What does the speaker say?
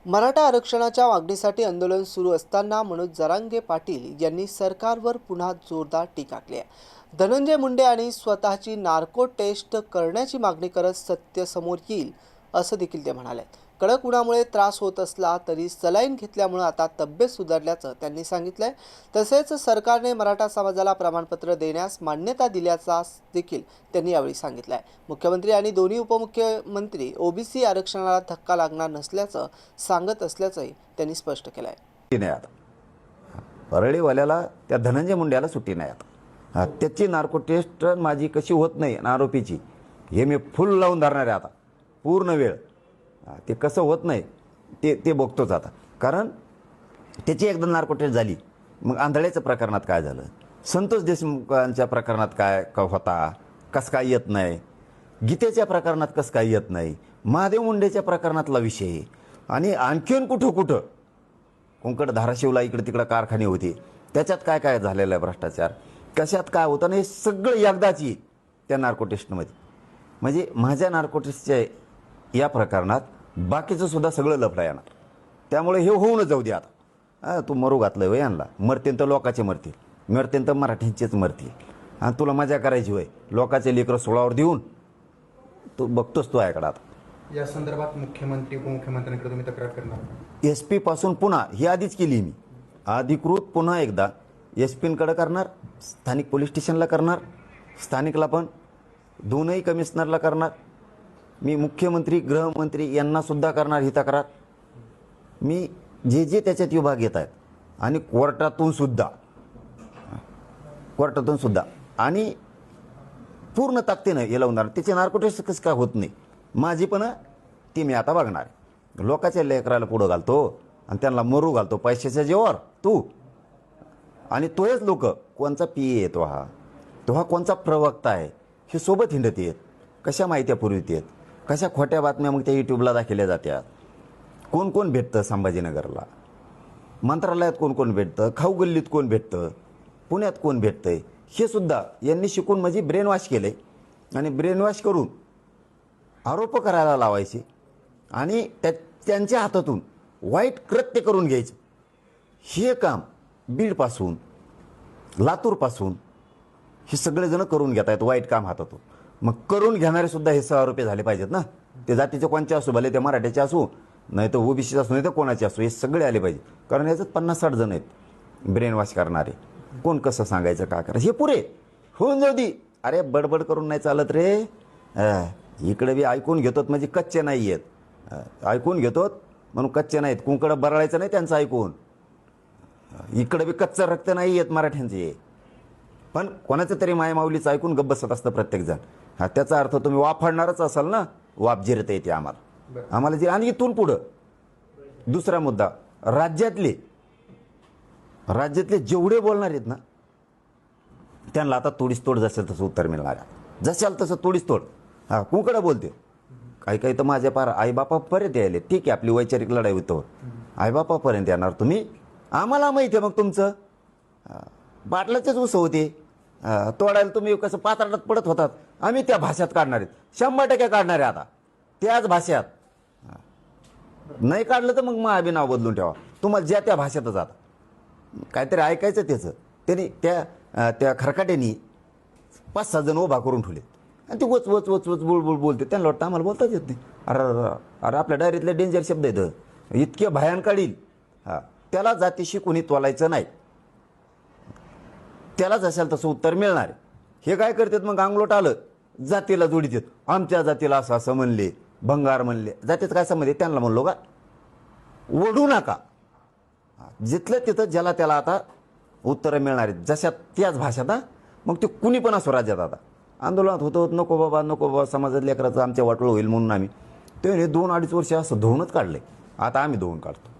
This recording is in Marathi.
मराठा आरक्षणाच्या मागणीसाठी आंदोलन सुरू असताना मनोज जरांगे पाटील यांनी सरकारवर पुन्हा जोरदार टीका केली आहे। धनंजय मुंडे आणि स्वतःची नार्को टेस्ट करण्याची मागणी करत सत्य समोर येईल असं देखील ते म्हणाले। कडक उन्हामुळे त्रास होत असला तरी सलाईन घेतल्यामुळे आता तब्येत सुधारल्याचं त्यांनी सांगितलंय। तसेच सरकारने मराठा समाजाला प्रमाणपत्र देण्यास मान्यता दिल्याचा देखील त्यांनी यावेळी सांगितलंय। मुख्यमंत्री आणि दोन्ही उपमुख्यमंत्री ओबीसी आरक्षणाला धक्का लागणार नसल्याचं सांगत असल्याचंही त्यांनी स्पष्ट केलंय। नाही आता परळीवाल्याला त्या धनंजय मुंड्याला सुट्टी नाही आता। त्याची नार्को टेस्ट माझी कशी होत नाही आरोपीची हे मी फुल लावून धरणार आहे आता पूर्ण वेळ। ते कसं होत नाही ते बघतोच आता, कारण त्याची एकदा नार्को टेस्ट झाली। मग आंधळ्याच्या प्रकरणात काय झालं, संतोष देशमुखांच्या प्रकरणात काय होता, कसं काय येत नाही, गीतेच्या प्रकरणात कसं काय येत नाही, महादेव मुंडेच्या प्रकरणातला विषय आणि आणखीन कुठं कुठं कोंकण धाराशिवला इकडे तिकडे कारखाने होते त्याच्यात काय काय झालेलं आहे भ्रष्टाचार, कशात काय होतं नाही, सगळं एकदाच येईल त्या नार्को टेस्टमध्ये। म्हणजे माझ्या नार्को टेस्टच्या या प्रकरणात बाकीचं सुद्धा सगळं लफडं येणार। त्यामुळे हे होऊनच जाऊ दे आता। तू मरू घातलं वय आणला, मरतील तर लोकाचे मरतील, मरतील तर मराठ्यांचेच मरतील, आणि तुला मजा करायची वय लोकाचे लेकरं सोळावर देऊन तू बघतोस तू ऐकडा आता। या संदर्भात मुख्यमंत्री उपमुख्यमंत्र्यांकडे तुम्ही तक्रार करणार? SP पासून पुन्हा ही आधीच केली मी, अधिकृत पुन्हा एकदा SP-कडे करणार, स्थानिक पोलीस स्टेशनला करणार, स्थानिकला पण दोनही कमिशनरला करणार, मी मुख्यमंत्री गृहमंत्री यांना सुद्धा करणार ही तक्रार। मी जे त्याच्यात विभाग येत आहेत आणि कोर्टातून सुद्धा आणि पूर्ण ताकदीनं हे लावणार। त्याचे नार्को टेस्ट कसं काय होत नाही माझी पण ती मी आता बघणार। लोकांच्या लेकराला पुढं घालतो आणि त्यांना मरू घालतो पैशाच्या जेवावर तू, आणि तोच लोक कोणचा PA येतो तो हा कोणचा प्रवक्ता आहे हे सोबत हिंडत येत, कशा माहित्या पुरवित येत, कशा खोट्या बातम्या मग त्या यूट्यूबला दाखवल्या जात्यात। कोण कोण भेटतं संभाजीनगरला, मंत्रालयात कोण कोण भेटतं, खाऊ गल्लीत कोण भेटतं, पुण्यात कोण भेटतंय हे सुद्धा यांनी शिकून म्हणजे ब्रेन वॉश केले आणि ब्रेन वॉश करून आरोप करायला लावायचे आणि त्यांच्या हातातून वाईट कृत्य करून घ्यायचं। हे काम बीडपासून लातूरपासून हे सगळेजण करून घेत आहेत वाईट काम हातातून। मग करून घेणारे सुद्धा हे सहआरोपी झाले पाहिजेत ना। ते जातीचे कोणचे असू, भले ते मराठ्याचे असू, नाही तर ओबीसीचे असू, नाही तर कोणाचे असू, हे सगळे आले पाहिजे। कारण याच्यात 50-60 जण आहेत ब्रेन वॉश करणारे। कोण कसं सांगायचं काय करायचं हे पुरे होऊन जाऊ दे। अरे बडबड करून नाही चालत रे। इकडे बी ऐकून घेतोत म्हणजे कच्चे नाही आहेत, ऐकून घेतोत म्हणून कच्चे नाहीत, कुंकडं बरळायचं नाही त्यांचं ऐकून। इकडे बी कच्चं रक्त नाही आहेत मराठ्यांचे, पण कोणाचं तरी मायमाऊलीचं ऐकून गप्प बसत असतं प्रत्येकजण। त्याचा अर्थ तुम्ही वापरणारच असाल ना, वाप जिरत येते आम्हाला जे। आणि इथून पुढं दुसरा मुद्दा, राज्यातले जेवढे बोलणार आहेत ना त्यांना आता तोडीस तोड जसेल तसं उत्तर मिळणार आहे, जशाल तसं तोडीस तोड। कुंकडं बोलते काही तर माझ्या पार आईबापापर्यंत यायले, ठीक आहे आपली वैचारिक लढाई होतो, आईबापापर्यंत येणार तुम्ही, आम्हाला माहिती आहे। मग तुमचं बाटलाचेच उसं होते तोडायला, तुम्ही कसं पात्राटात पडत होतात, आम्ही त्या भाषेत काढणार आहेत, 100% काढणार आहे आता त्याच भाषेत। नाही काढलं तर मग नाव बदलून ठेवा, तुम्हाला ज्या त्या भाषेतच आता काहीतरी ऐकायचं त्याचं। त्यांनी त्या खरकाट्यानी 5-6 जण उभा करून ठेवले आणि ते वच वच वच वच बुळबुळ बोलते, त्यांना वाटतं आम्हाला बोलताच येत नाही। अरे आपल्या डायरीतले डेंजर शब्द आहेत, इतके भयान काढील। त्याला जातीशी कोणी तोलायचं नाही, त्यालाच असेल तसं उत्तर मिळणार आहे। हे काय करतात मग अंगलोट आलं जातीला जोडीत येत, आमच्या जातीला असं असं म्हणले, भंगार म्हणले, जातीचं काय संबंध आहे त्यांना म्हणलो का, ओढू नका। जिथलं तिथं ज्याला त्याला आता उत्तरं मिळणार आहेत जशा त्याच भाषेत। मग ते कुणी पण असो राज्यात आता आंदोलनात होतं, नको बाबा समाजात लेकराचं आमच्या वाटोळ होईल म्हणून आम्ही ते 2-2.5 वर्ष असं धुवूनच काढले, आता आम्ही धुवून काढतो।